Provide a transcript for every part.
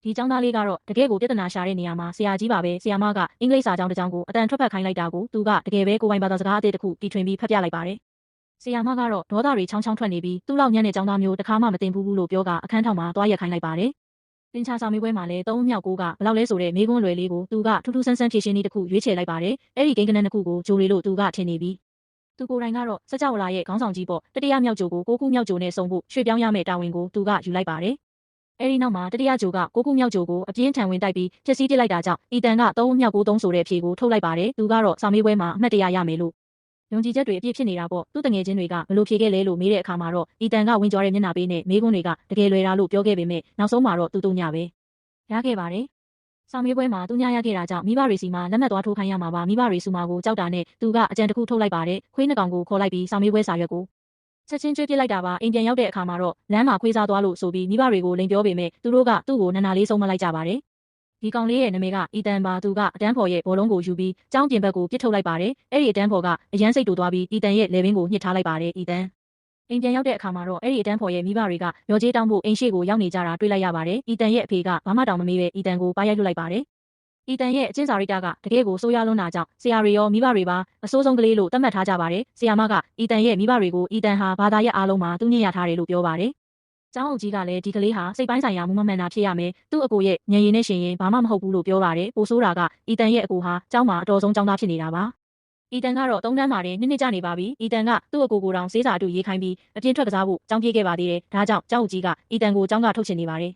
ဒီကျောင်းသားလေးကတော့တကယ်ကိုပြဿနာရှာတဲ့နေရာမှာဆရာကြီးပါပဲဆရာမကအင်္ဂလိပ်စာကျောင်းတစ်ကျောင်းကိုအတန်ထွက်ဖက်ခိုင်းလိုက်တာကိုသူကတကယ်ပဲကိုယ်ပိုင်ဘာသာစကားအသစ်တစ်ခုတီထွင်ပြီးဖတ်ပြလိုက်ပါတယ်ဆရာမကတော့ဒေါသတွေချောင်းချောင်းထွက်နေပြီးသူ့လောက်ညံ့တဲ့ကျောင်းသားမျိုးတစ်ခါမှမတင်ဘူးလို့ပြောကအခန်းထောင်မှာသွားရက်ခိုင်းလိုက်ပါတယ်သင်္ချာစာမေးပွဲမှာလည်း3မြောက်9ကဘလောက်လဲဆိုတဲ့မေးခွန်းလွယ်လေးကိုသူကထူးထူးဆန်းဆန်းဖြေရှင်းနည်းတစ်ခုရွေးချယ်လိုက်ပါတယ်အဲ့ဒီကိန်းကနန်းတစ်ခုကိုဂျိုရီလို့သူကထင်နေပြီးသူကိုယ်တိုင်ကတော့စကြဝဠာရဲ့ခေါင်းဆောင်ကြီးပေါ့တတိယမြောက်ဂျိုကို6ခုမြောက်ဂျိုနဲ့စုံဖို့ရွှေ့ပြောင်းရမယ့်တာဝန်ကိုသူကယူလိုက်ပါတယ်အဲဒီနောက်မှာတတိယဂျိုက6ခုမြောက်ဂျိုကိုအပြင်းထန်ဝင်တိုက်ပြီးဖျက်ဆီးပစ်လိုက်တာကြောင့်အီတန်က3မြောက်9ဆိုတဲ့အဖြေကိုထုတ်လိုက်ပါတယ်သူကတော့စာမေးပွဲမှာအမှတ်တရရမယ်လို့ယုံကြည်ချက်တွေအပြည့်ဖြစ်နေတာပေါ့သူ့တငယ်ချင်းတွေကဘလို့ဖြေခဲ့လဲလို့မေးတဲ့အခါမှာတော့အီတန်ကဝင်ကြွားတဲ့မျက်နှာပေးနဲ့မေးခွန်းတွေကတကယ်လွယ်တာလို့ပြောခဲ့ပေမဲ့နောက်ဆုံးမှာတော့သူတို့ညပဲရခဲ့ပါတယ်စာမေးပွဲမှာသူညရခဲ့တာကြောင့်မိဘတွေစီမှာလက်မှတ်သွားထိုးခိုင်းရမှာပါမိဘတွေစုမှာကိုကြောက်တာနဲ့သူကအကြံတစ်ခုထုတ်လိုက်ပါတယ်ခွေးနှစ်ကောင်ကိုခေါ်လိုက်ပြီးစာမေးပွဲစာရွက်ကိုချက်ချင်းကျွေးပစ်လိုက်တာပါအိမ်ပြန်ရောက်တဲ့အခါမှာတော့လမ်းမှာခွေးစားသွားလို့ဆိုပြီးမိဘတွေကိုလိန်ပြောပေမဲ့သူတို့ကသူ့ကိုနန္နာလေးဆုံးမလိုက်ကြပါတယ်ဒီကောင်လေးရဲ့နာမည်ကအီတန်ပါသူကအတန်းဖော်ရဲ့ဘောလုံးကိုယူပြီးကျောင်းပြင်ဘက်ကိုပစ်ထုတ်လိုက်ပါတယ်အဲ့ဒီအတန်းဖော်ကအရန်စိတ်တူသွားပြီးအီတန်ရဲ့လေဘင်းကိုညှစ်ထားလိုက်ပါတယ်အီတန်အိမ်ပြန်ရောက်တဲ့အခါမှာတော့အဲ့ဒီအတန်းဖော်ရဲ့မိဘတွေကရော်ကြေးတောင်းဖို့အိမ်ရှိကိုရောက်နေကြတာတွေ့လိုက်ရပါတယ်အီတန်ရဲ့အဖေကဘာမှတောင်မမေးပဲအီတန်ကိုပါရိုက်လွှတ်လိုက်ပါတယ်အီတန်ရဲ့အချင်းစာရိတ္တကတကယ်ကိုဆိုးရွားလွန်းတာကြောင့်ဆရာတွေရောမိဘတွေပါအဆိုးဆုံးကလေးလို့သတ်မှတ်ထားကြပါတယ်ဆရာမကအီတန်ရဲ့မိဘတွေကိုအီတန်ဟာဘာသာရပ်အားလုံးမှာသူညင်ရထားတယ်လို့ပြောပါတယ်ကျောင်းအုပ်ကြီးကလည်းဒီကလေးဟာစိတ်ပိုင်းဆိုင်ရာမူမမှန်တာဖြစ်ရမယ်သူ့အကိုရဲ့ညံရည်နဲ့ရှင်ရင်ဘာမှမဟုတ်ဘူးလို့ပြောပါတယ်ပိုဆိုးတာကအီတန်ရဲ့အကိုဟာကျောင်းမှာအတော်ဆုံးကျောင်းသားဖြစ်နေတာပါအီတန်ကတော့3တန်းမှာတင်နှစ်ကြာနေပါပြီအီတန်ကသူ့အကိုကိုတောင်စေးစာအတူရေးခိုင်းပြီးအပြင်းထွက်ကစားဖို့ကျောင်းပြေးခဲ့ပါသေးတယ်ဒါကြောင့်ကျောင်းအုပ်ကြီးကအီတန်ကိုကျောင်းကထုတ်ချင်နေပါတယ်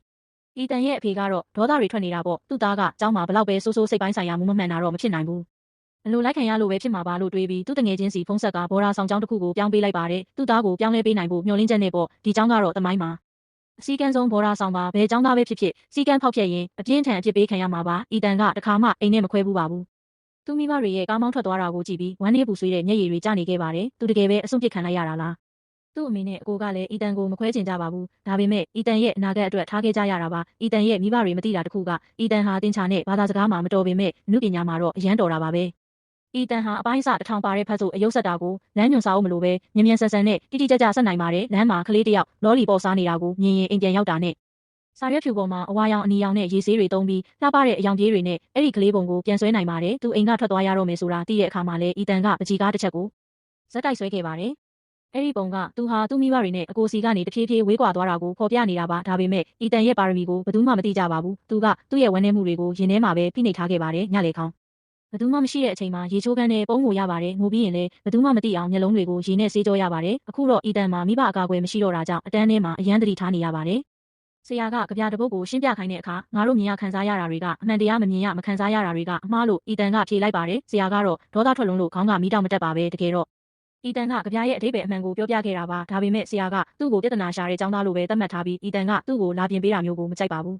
အီတန်ရဲ့အဖေကတော့ဒေါသတွေထွက်နေတာပေါ့သူ့သားကကျောင်းမှာဘလောက်ပဲဆိုးဆိုးစိတ်ပိုင်းဆိုင်ရာမူမမှန်တာတော့မဖြစ်နိုင်ဘူးအလိုလိုက်ခံရလို့ပဲဖြစ်မှာပါလို့တွေးပြီးသူ့တငယ်ချင်းစီဖုန်းဆက်ကဘော်ရာဆောင်ကျောင်းတစ်ခုကိုပြောင်းပေးလိုက်ပါတယ်သူ့သားကိုပြောင်းလဲပေးနိုင်ဖို့မျှော်လင့်ချက်နဲ့ပေါ့ဒီကျောင်းကတော့တမိုင်းမှာအစည်းကမ်းဆုံးဘော်ရာဆောင်ပါဘယ်ကျောင်းသားပဲဖြစ်ဖြစ်စီကမ်းဖောက်ဖျက်ရင်အပြင်းထန်အဖြစ်ပေးခံရမှာပါအီတန်ကတခါမှအိမ်နဲ့မခွဲဘူးပါဘူးသူမိမတွေရဲ့ကားမောင်းထွက်သွားတာကိုကြည့်ပြီးဝမ်းနည်းပူဆွေးတဲ့မျက်ရည်တွေကျနေခဲ့ပါတယ်သူတကယ်ပဲအစွန့်ပစ်ခံလိုက်ရတာလားသူ့အမေနဲ့အကိုကလည်းအီတန်ကိုမခွဲချင်ကြပါဘူးဒါပေမဲ့အီတန်ရဲ့အနာဂတ်အတွက်ထားခဲ့ကြရတာပါအီတန်ရဲ့မိဘတွေမသိတာတခုကအီတန်ဟာတင်ချာနဲ့ဘာသာစကားမှာမတော်ပေမဲ့နုပညာမှာတော့အရန်တော်တာပါပဲအီတန်ဟာအပိုင်းအစတစ်ထောင်ပါတဲ့ဖတ်ဆိုအယုတ်ဆက်တာကိုလမ်းညွန်စာအုပ်မလို့ပဲမြ мян ဆန်ဆန်နဲ့တိတိကျကျဆက်နိုင်ပါတယ်လမ်းမှာကလေးတစ်ယောက်လော်လီပေါ်စားနေတာကိုမြင်ရင်အိမ်ပြန်ရောက်တာနဲ့စာရွက်ဖြူပေါ်မှာအဝါရောင်အနီရောင်နဲ့ရေဆေးတွေသုံးပြီးလှပတဲ့အယောင်ပြေးတွေနဲ့အဲ့ဒီကလေးပုံကိုပြန်ဆွဲနိုင်ပါတယ်သူအိမ်ကထွက်သွားရတော့မယ်ဆိုတာသိတဲ့အခါမှာလဲအီတန်ကပကြီးကားတစ်ချက်ကိုဇက်တိုက်ဆွဲခဲ့ပါတယ်အဲ့ဒီပုံကသူဟာသူ့မိဘတွေနဲ့အကိုစီကနေတဖြည်းဖြည်းဝေးကွာသွားတာကိုဖော်ပြနေတာပါဒါပေမဲ့အီတန်ရဲ့ပါရမီကိုဘယ်သူမှမသိကြပါဘူးသူကသူ့ရဲ့ဝမ်းနည်းမှုတွေကိုရင်ထဲမှာပဲဖိနှိပ်ထားခဲ့ပါတယ်ညလေခေါင်းဘယ်သူမှမရှိတဲ့အချိန်မှာရေချိုးခန်းနဲ့ပုံးကိုရပါတယ်ငိုပြီးရင်လည်းဘယ်သူမှမသိအောင်မျက်လုံးတွေကိုရေနဲ့ဆေးကြောရပါတယ်အခုတော့အီတန်မှာမိဘအကာအကွယ်မရှိတော့တာကြောင့်အတန်းထဲမှာအရန်တတိထားနေရပါတယ်ဆရာကကြပြတပုတ်ကိုရှင်းပြခိုင်းတဲ့အခါငါတို့မြင်ရခံစားရတာတွေကအမှန်တရားမမြင်ရမခံစားရတာတွေကအမှားလို့အီတန်ကဖြေလိုက်ပါတယ်ဆရာကတော့ဒေါသထွက်လွန်းလို့ခေါင်းကမီးတောင်မတက်ပါပဲတကယ်တော့အီတန်ကကြပြရဲ့အဓိပ္ပာယ်အမှန်ကိုပြောပြခဲ့တာပါဒါပေမဲ့ဆရာကသူ့ကိုပြဿနာရှာတဲ့ကျောင်းသားလိုပဲသတ်မှတ်ထားပြီးအီတန်ကသူ့ကိုလာပြင်ပေးတာမျိုးကိုမကြိုက်ပါဘ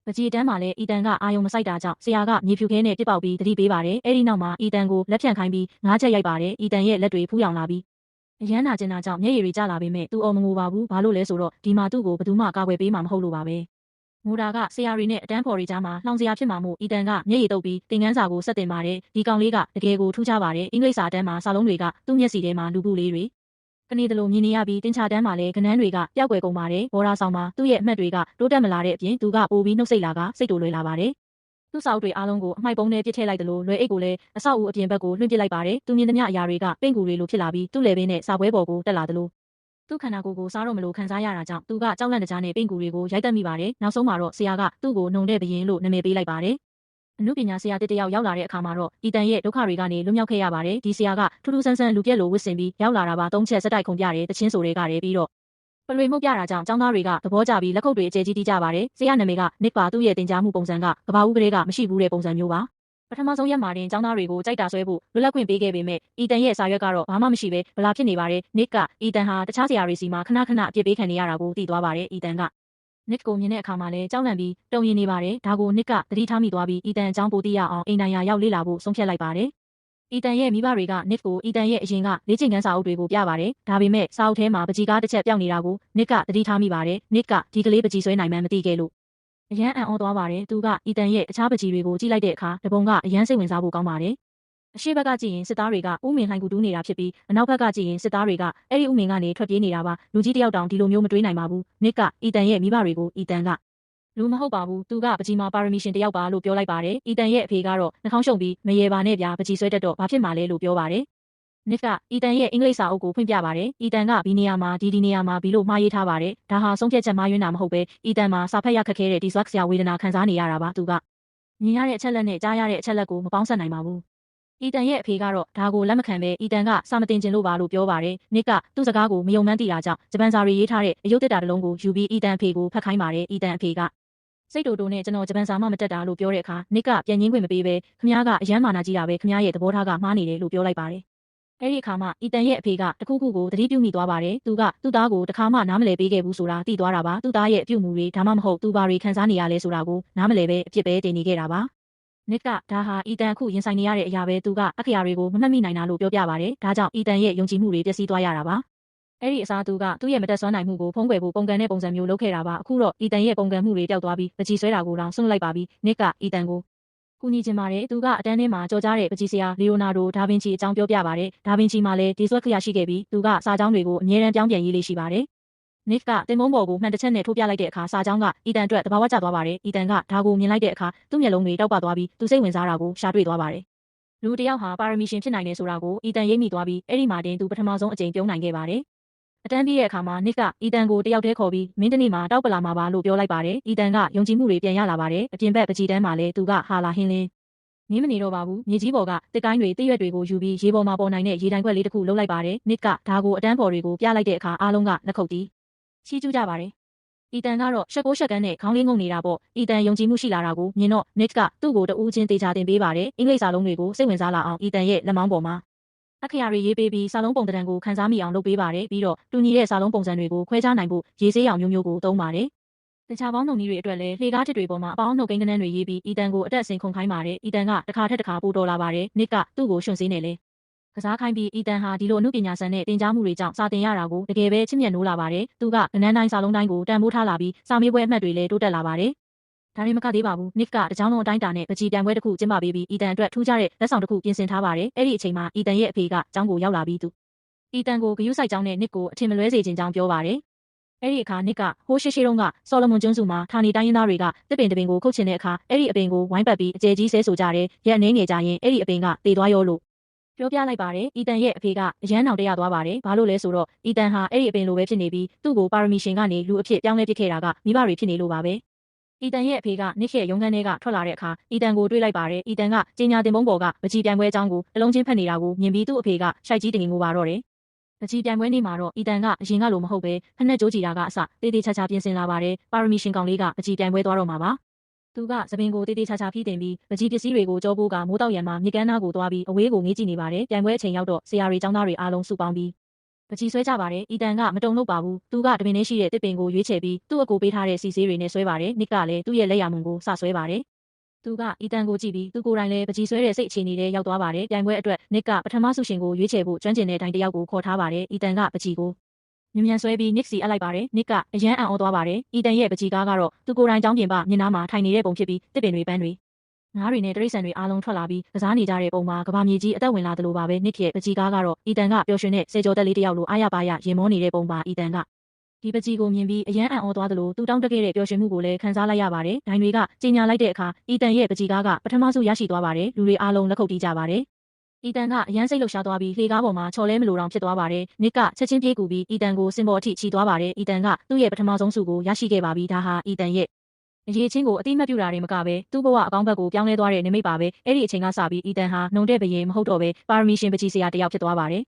ူးပကြီးတန်းမှာလည်းအီတန်ကအာယုံမဆိုင်တာကြောင့်ဆရာကမြေဖြူခဲနဲ့ပြစ်ပေါက်ပြီးတတိပေးပါတယ်အဲဒီနောက်မှာအီတန်ကိုလက်ဖြန့်ခိုင်းပြီးငါးချက်ရိုက်ပါတယ်အီတန်ရဲ့လက်တွေဖူးယောင်လာပြီးအရန်နာကျင်တာကြောင့်မျက်ရည်တွေကျလာပေမဲ့သူအော်မငိုပါဘူးဘာလို့လဲဆိုတော့ဒီမှာသူ့ကိုဘယ်သူမှကာကွယ်ပေးမှာမဟုတ်လို့ပါပဲငိုတာကဆရာတွေနဲ့အတန်းဖော်တွေကြားမှာလှောင်စရာဖြစ်မှာမို့အီတန်ကမျက်ရည်တုပ်ပြီးသင်ခန်းစာကိုဆက်တင်ပါတယ်ဒီကောင်လေးကတကယ်ကိုထူးခြားပါတယ်အင်္ဂလိပ်စာအတန်းမှာစာလုံးတွေကသူ့မျက်စိထဲမှာလူပုလေးတွေကနေတလို့မြင်နေရပြီးတင်ချာတန်းမှာလည်းကနန်းတွေကပျောက်ကွယ်ကုန်ပါတယ်ဘော်ရာဆောင်မှာသူ့ရဲ့အမှတ်တွေကတိုးတက်မလာတဲ့အပြင်သူကပိုပြီးနှုတ်ဆိတ်လာကစိတ်တူလွယ်လာပါတယ်သူ့စာအုပ်တွေအားလုံးကိုအမှိုက်ပုံးနဲ့ပစ်ထည့်လိုက်တယ်လို့လွယ်အိတ်ကိုလည်းအဆောက်အဦအပြင်ဘက်ကိုလွှင့်ပစ်လိုက်ပါတယ်သူမြင်သမျှအရာတွေကပင့်ကူတွေလိုဖြစ်လာပြီးသူ့လေဘင်းနဲ့စာပွဲပေါ်ကိုတက်လာတယ်လို့သူ့ခန္ဓာကိုယ်ကိုစားတော့မလို့ခံစားရတာကြောင့်သူကကြောက်လန့်တကြားနဲ့ပင့်ကူတွေကိုရိုက်တက်မိပါတယ်နောက်ဆုံးမှာတော့ဆရာကသူ့ကိုနှုံတဲ့ဘရင်လို့နာမည်ပေးလိုက်ပါတယ်အနုပညာဆရာတစ်ယောက်ရောက်လာတဲ့အခါမှာတော့အီတန်ရဲ့ဒုက္ခတွေကနေလွတ်မြောက်ခဲ့ရပါတယ်ဒီဆရာကထူးထူးဆန်းဆန်းလူပြက်လိုဝစ်စင်ပြီးရောက်လာတာပါ၃ချက်စက်တိုက်ခုံပြတယ်တချင်းဆိုတွေကလည်းပြီးတော့ပလွေမှုတ်ပြတာကြောင့်ကျောင်းသားတွေကသဘောကျပြီးလက်ခုပ်တွေအကျယ်ကြီးတီးကြပါတယ်ဆရာနာမည်ကနစ်ပါသူ့ရဲ့တင်ကြားမှုပုံစံကကဘာဦးကလေးကမရှိဘူးတဲ့ပုံစံမျိုးပါပထမဆုံးရက်မှာတင်ကျောင်းသားတွေကိုကြိုက်တာဆွဲဖို့လွတ်လပ်ခွင့်ပေးခဲ့ပေမဲ့အီတန်ရဲ့စာရွက်ကတော့ဘာမှမရှိပဲဘလာဖြစ်နေပါတယ်နစ်ကအီတန်ဟာတခြားဆရာတွေစီမှာခဏခဏအပြစ်ပေးခံနေရတာကိုသိသွားပါတယ်အီတန်ကနစ်ကိုမြင်တဲ့အခါမှာလည်းကြောက်လန့်ပြီးတုံရင်နေပါတယ်ဒါကိုနစ်ကသတိထားမိသွားပြီးအီတန်အကြောင်းပိုသိရအောင်အိမ်တိုင်ယာရောက်လေ့လာဖို့ဆုံးဖြတ်လိုက်ပါတယ်အီတန်ရဲ့မိဘတွေကနစ်ကိုအီတန်ရဲ့အရင်ကလေ့ကျင့်ခန်းစာအုပ်တွေကိုပြပါတယ်ဒါပေမဲ့စာအုပ်ထဲမှာပကြီးကားတစ်ချက်ပြောင်းနေတာကိုနစ်ကသတိထားမိပါတယ်နစ်ကဒီကလေးပကြီးဆွဲနိုင်မှန်းမသိခဲ့လို့အရန်အံ့ဩသွားပါတယ်သူကအီတန်ရဲ့အခြားပကြီးတွေကိုကြည့်လိုက်တဲ့အခါတပုံကအရန်စိတ်ဝင်စားဖို့ကောင်းပါတယ်အရှိဘက်ကကြည့်ရင်စစ်သားတွေကဥမင်လှိုင်ကူတူးနေတာဖြစ်ပြီးအနောက်ဘက်ကကြည့်ရင်စစ်သားတွေကအဲ့ဒီဥမင်ကနေထွက်ပြေးနေတာပါလူကြီးတယောက်တောင်ဒီလိုမျိုးမတွေးနိုင်ပါဘူးနစ်ကအီတန်ရဲ့မိဘတွေကိုအီတန်က လူမဟုတ်ပါဘူးသူကပကြီးမာပါရမီရှင်တယောက်ပါလို့ပြောလိုက်ပါတယ်အီတန်ရဲ့အဖေကတော့နှာခေါင်းရှုံပြီးမရေပါနဲ့ဗျာပကြီးဆွဲတက်တော့ဘာဖြစ်မှာလဲလို့ပြောပါတယ်နစ်ကအီတန်ရဲ့အင်္ဂလိပ်စာအုပ်ကိုဖွင့်ပြပါတယ်အီတန်ကဘီနေယာမှာဒီနေရာမှာဘီလို့မှားရေးထားပါတယ်ဒါဟာဆုံးဖြတ်ချက်မှားယွင်းတာမဟုတ်ပဲအီတန်မှာစာဖတ်ရခက်ခဲတဲ့ဒီဆွတ်ဆရာဝေဒနာခံစားနေရတာပါသူကမြင်ရတဲ့အချက်လက်နဲ့ကြားရတဲ့အချက်လက်ကိုမပေါင်းစပ်နိုင်ပါဘူးအီတန်ရဲ့အဖေကတော့ဒါကိုလက်မခံပဲအီတန်ကစာမတင်ကျင်လို့ပါလို့ပြောပါတယ်နစ်ကသူ့စကားကိုမယုံမှန်းသိတာကြောင့်ဂျပန်စာတွေရေးထားတဲ့အယုတ်တက်တာတစ်လုံးကိုယူပြီးအီတန်အဖေကိုဖတ်ခိုင်းပါတယ်အီတန်အဖေကစိတ်တူတူနဲ့ကျွန်တော်ဂျပန်စာမှမတက်တာလို့ပြောတဲ့အခါနစ်ကပြန်ငင်းခွင့်မပေးပဲခမားကအယမ်းမာနာကြီးတာပဲခမားရဲ့သဘောထားကမှားနေတယ်လို့ပြောလိုက်ပါတယ်အဲ့ဒီအခါမှအီတန်ရဲ့အဖေကတခုခုကိုသတိပြုမိသွားပါတယ်သူကသူ့သားကိုတခါမှနားမလည်ပေးခဲ့ဘူးဆိုတာသိသွားတာပါသူ့သားရဲ့အပြုအမူတွေဒါမှမဟုတ်သူဘာတွေခံစားနေရလဲဆိုတာကိုနားမလည်ပဲအဖြစ်ပဲတင်နေခဲ့တာပါနစ်ကဒါဟာအီတန်အခုရင်ဆိုင်နေရတဲ့အရာပဲသူကအခရာတွေကိုမမှတ်မိနိုင်တာလို့ပြောပြပါတယ်ဒါကြောင့်အီတန်ရဲ့ယုံကြည်မှုတွေပျက်စီးသွားရတာပါအဲ့ဒီအစားသူကသူ့ရဲ့မတက်ဆွမ်းနိုင်မှုကိုဖုံးကွယ်ဖို့ပုံကန်တဲ့ပုံစံမျိုးလုပ်ခဲ့တာပါအခုတော့အီတန်ရဲ့ပုံကန်မှုတွေပျောက်သွားပြီးပကြီးဆွဲတာကိုတောင်ဆွန့်လိုက်ပါပြီနစ်ကအီတန်ကိုကူညီချင်ပါတယ်သူကအတန်းထဲမှာကြော်ကြားတဲ့ပကြီးဆရာလီယိုနာဒိုဒါဗင်ချီအကြောင်းပြောပြပါတယ်ဒါဗင်ချီမှာလည်းဒီဆွတ်ခရရှိခဲ့ပြီးသူကစာကြောင်းတွေကိုအမြဲတမ်းပြောင်းပြန်ရေးလေးရှိပါတယ်နစ်ကတင်မုံပေါ်ကိုမှန်တစ်ချက်နဲ့ထိုးပြလိုက်တဲ့အခါစာကြောင်းကအီတန်အတွက်တဘာဝကျသွားပါတယ်အီတန်ကဒါကိုမြင်လိုက်တဲ့အခါသူ့မျက်လုံးတွေတောက်ပသွားပြီးသူစိတ်ဝင်စားတာကိုရှာတွေ့သွားပါတယ်လူတစ်ယောက်ဟာပါရမီရှင်ဖြစ်နိုင်တယ်ဆိုတာကိုအီတန်ရိပ်မိသွားပြီးအဲ့ဒီမှာတင်သူပထမဆုံးအကြိမ်ပြုံးနိုင်ခဲ့ပါတယ်အတန်းပြည့်တဲ့အခါမှာနစ်ကအီတန်ကိုတယောက်တည်းခေါ်ပြီးမင်းတနေ့မှာတောက်ပလာမှာပါလို့ပြောလိုက်ပါတယ်အီတန်ကယုံကြည်မှုတွေပြန်ရလာပါတယ်အပြင်ဘက်ပကြီးတန်းမှာလည်းသူကဟာလာဟင်းလင်းမင်းမနေတော့ပါဘူးမြေကြီးပေါ်ကတစ်ကိုင်းတွေတရွက်တွေကိုယူပြီးရေပေါ်မှာပေါ်နိုင်တဲ့ရေတိုင်ခွက်လေးတစ်ခုလှုပ်လိုက်ပါတယ်နစ်ကဒါကိုအတန်းပေါ်တွေကိုပြလိုက်တဲ့အခါအားလုံးကလက်ခုပ်တီးချီးကျူးကြပါတယ်အီတန်ကတော့ရှက်ကိုရှက်ကန်းနဲ့ခေါင်းလေးငုံနေတာပေါ့အီတန်ယုံကြည်မှုရှိလာတာကိုမြင်တော့နစ်ကသူ့ကိုတဦးချင်းတေချာတင်ပေးပါတယ်အင်္ဂလိပ်စာလုံးတွေကိုစိတ်ဝင်စားလာအောင်အီတန်ရဲ့လက်မောင်းပေါ်မှာအခရာတွေရေးပေးပြီးစာလုံးပုံတံကိုခန်းစားမိအောင်လုပ်ပေးပါတယ်ပြီးတော့တူညီတဲ့စာလုံးပုံစံတွေကိုခွဲခြားနိုင်ဖို့ရေးစေးအောင်မျိုးမျိုးကိုသုံးပါတယ်တခြားပေါင်းနှုံနည်းတွေအတွက်လည်းလှေကားတစ်တွေပေါ်မှာအပေါင်းနှုတ်ကိန်းကနန်းတွေရေးပြီးအီတန်ကိုအတက်အဆင်ခုန်ခိုင်းပါတယ်အီတန်ကတစ်ခါထက်တစ်ခါပိုတော်လာပါတယ်နစ်ကသူ့ကိုရှင်စေးနေလေကစားခိုင်းပြီးအီတန်ဟာဒီလိုအမှုပညာဆန်တဲ့တင်ကြားမှုတွေကြောင့်စာတင်ရတာကိုတကယ်ပဲချစ်မြတ်နိုးလာပါတယ်သူကကနန်းတိုင်းစာလုံးတိုင်းကိုတန်ဖိုးထားလာပြီးစာမေးပွဲအမှတ်တွေလည်းတိုးတက်လာပါတယ်ဒါတွေမကသေးပါဘူးနစ်ကတကြောင်လုံးအတိုင်းတာနဲ့ပကြီးပြိုင်ပွဲတစ်ခုကျင်းပပေးပြီးအီတန်အတွက်ထူးခြားတဲ့လက်ဆောင်တစ်ခုပြင်ဆင်ထားပါတယ်အဲ့ဒီအချိန်မှာအီတန်ရဲ့အဖေကကျောင်းကိုရောက်လာပြီးသူအီတန်ကိုဂယုစိုက်ကျောင်းနဲ့နစ်ကိုအထင်မလွဲစေခြင်းကြောင်းပြောပါတယ်အဲ့ဒီအခါနစ်ကဟိုးရှိတုန်းကဆော်လမွန်ကျွန်းစုမှာဌာနေတိုင်းရင်းသားတွေကတစ်ပင်တစ်ပင်ကိုခုတ်ချင်တဲ့အခါအဲ့ဒီအပင်ကိုဝိုင်းပတ်ပြီးအကျယ်ကြီးဆဲဆိုကြတယ်ရက်အနေငယ်ကြရင်အဲ့ဒီအပင်ကတေသွားရောလို့ပြောပြလိုက်ပါတယ်အီတန်ရဲ့အဖေကအရန်အောင်တရသွားပါတယ်ဘာလို့လဲဆိုတော့အီတန်ဟာအဲ့ဒီအပင်လိုပဲဖြစ်နေပြီးသူ့ကိုပါရမီရှင်ကနေလူအဖြစ်ပြောင်းလဲပစ်ခဲ့တာကမိဘတွေဖြစ်နေလို့ပါပဲအီတန်ရဲ့အဖေကနစ်ရဲ့ရုံးခန်းထဲကထွက်လာတဲ့အခါအီတန်ကိုတွေ့လိုက်ပါတယ်အီတန်ကကျင်းညာတင်ပုံးပေါ်ကပကြီးပြိုင်ပွဲအကြောင်းကိုအလုံးချင်းဖတ်နေတာကိုမြင်ပြီးသူ့အဖေကရှိုက်ကြီးတင်ငိုပါတော့တယ်ပကြီးပြိုင်ပွဲနေ့မှာတော့အီတန်ကအရင်ကလိုမဟုတ်ပဲဖက်နဲ့ကြိုးကြည်တာကအစတေးသေးချာချာပြင်ဆင်လာပါတယ်ပါရမီရှင်ကောင်လေးကပကြီးပြိုင်ပွဲသွားတော့မှာပါသူကသပင်ကိုတေးသေးချာချာဖိတင်ပြီးပကြီးပစ္စည်းတွေကိုကြောပိုးကမိုးတောက်ရံမှာမြေကမ်းနားကိုသွားပြီးအဝေးကိုငေးကြည့်နေပါတယ်ပြိုင်ပွဲအချိန်ရောက်တော့ဆရာတွေကျောင်းသားတွေအားလုံးစုပေါင်းပြီးပကြီးဆွဲကြပါတယ်အီတန်ကမတုံလို့ပါဘူးသူကတပင်ထဲရှိတဲ့တစ်ပင်ကိုရွေးချယ်ပြီးသူ့အကိုပေးထားတဲ့စီဆေးတွေနဲ့ဆွဲပါတယ်နစ်ကလည်းသူ့ရဲ့လက်ရမုံကိုစဆွဲပါတယ်သူကအီတန်ကိုကြည့်ပြီးသူကိုယ်တိုင်လည်းပကြီးဆွဲတဲ့စိတ်အခြေအနေနဲ့ရောက်သွားပါတယ်ပြိုင်ပွဲအတွက်နစ်ကပထမဆုရှင်ကိုရွေးချယ်ဖို့ကျွမ်းကျင်တဲ့တိုင်တယောက်ကိုခေါ်ထားပါတယ်အီတန်ကပကြီးကိုမြန်ဆွဲပြီးနစ်စီအပ်လိုက်ပါတယ်နစ်ကအရန်အံ့ဩသွားပါတယ်အီတန်ရဲ့ပကြီးကားကတော့သူကိုယ်တိုင်ကြောင်းပြင်ပမျက်နှာမှာထိုင်နေတဲ့ပုံဖြစ်ပြီးတစ်ပင်တွေပန်းတွေငါးတွေနဲ့တရိတ်ဆန်တွေအားလုံးထွက်လာပြီးကစားနေကြတဲ့ပုံမှာကဘာမြေကြီးအသက်ဝင်လာတယ်လို့ပါပဲနစ်ရဲ့ပကြီးကားကတော့အီတန်ကပျော်ရွှင်တဲ့စေကျော်တက်လေးတစ်ယောက်လိုအားရပါရရင်မောနေတဲ့ပုံပါအီတန်ကဒီပကြီးကိုမြင်ပြီးအရန်အံ့ဩသွားတယ်လို့သူတောင်းတခဲ့တဲ့ပျော်ရွှင်မှုကိုလည်းခံစားလိုက်ရပါတယ်ဒိုင်တွေကကြီးညာလိုက်တဲ့အခါအီတန်ရဲ့ပကြီးကားကပထမဆုံးရရှိသွားပါတယ်လူတွေအားလုံးလက်ခုပ်တီးကြပါတယ်အီတန်ကအရန်စိတ်လှုပ်ရှားသွားပြီးလှေကားပေါ်မှာချော်လဲမလိုတောင်ဖြစ်သွားပါတယ်နစ်ကချက်ချင်းပြေးကူပြီးအီတန်ကိုစင်ပေါ်အထိချီသွားပါတယ်အီတန်ကသူ့ရဲ့ပထမဆုံးဆုကိုရရှိခဲ့ပါပြီဒါဟာအီတန်ရဲ့အရေးချင်းကိုအတိမတ်ပြူတာတွေမကပဲသူ့ဘဝအကောင်းဘက်ကိုပြောင်းလဲသွားတဲ့နိမိတ်ပါပဲအဲ့ဒီအချိန်ကစပြီးအီတန်ဟာနှုံတဲ့ဘရင်မဟုတ်တော့ပဲပါရမီရှင်ပကြီးဆရာတယောက်ဖြစ်သွားပါတယ်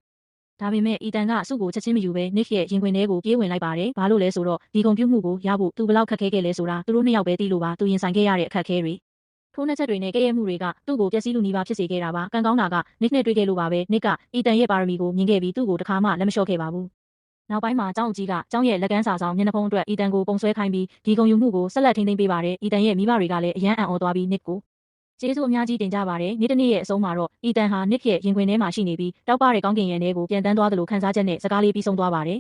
ဒါပေမဲ့အီတန်ကဆုကိုချက်ချင်းမယူပဲနစ်ရဲ့ရင်ခွင်ထဲကိုပြေးဝင်လိုက်ပါတယ်ဘာလို့လဲဆိုတော့ဒီကွန်ပျူတာမှုကိုရဖို့သူဘလောက်ခက်ခဲခဲ့လဲဆိုတာသူတို့နှစ်ယောက်ပဲသိလို့ပါသူရင်ဆိုင်ခဲ့ရတဲ့အခက်အခဲတွေထိုးနှက်ချက်တွေနဲ့ကဲ့ရဲ့မှုတွေကသူ့ကိုပျက်စီးလူနီးပါးဖြစ်စေခဲ့တာပါကံကောင်းတာကနစ်နဲ့တွေ့ခဲ့လို့ပါပဲနစ်ကအီတန်ရဲ့ပါရမီကိုမြင်ခဲ့ပြီးသူ့ကိုတစ်ခါမှလက်မလျှော့ခဲ့ပါဘူးနောက်ပိုင်းမှာကျောင်းအကြီးကကျောင်းရဲ့လက်ကမ်းစာဆောင်မျက်နှာဖုံးအတွက်အီတန်ကိုပုံဆွဲခိုင်းပြီးဒီဂုံယူမှုကိုဆက်လက်ထိန်းသိမ်းပေးပါတယ်အီတန်ရဲ့မိဘတွေကလည်းအရန်အံ့ဩသွားပြီးနစ်ကိုကျေးဇူးအများကြီးတင်ကြပါတယ်နေ့တစ်နေ့ရဲ့အဆုံးမှာတော့အီတန်ဟာနစ်ရဲ့ရင်ခွင်ထဲမှာရှိနေပြီးတောက်ပတဲ့ကောင်းကင်ရံထဲကိုပြန်တန်းသွားသလိုခန်းစားချက်နဲ့စကားလေးပြီးဆုံးသွားပါတယ်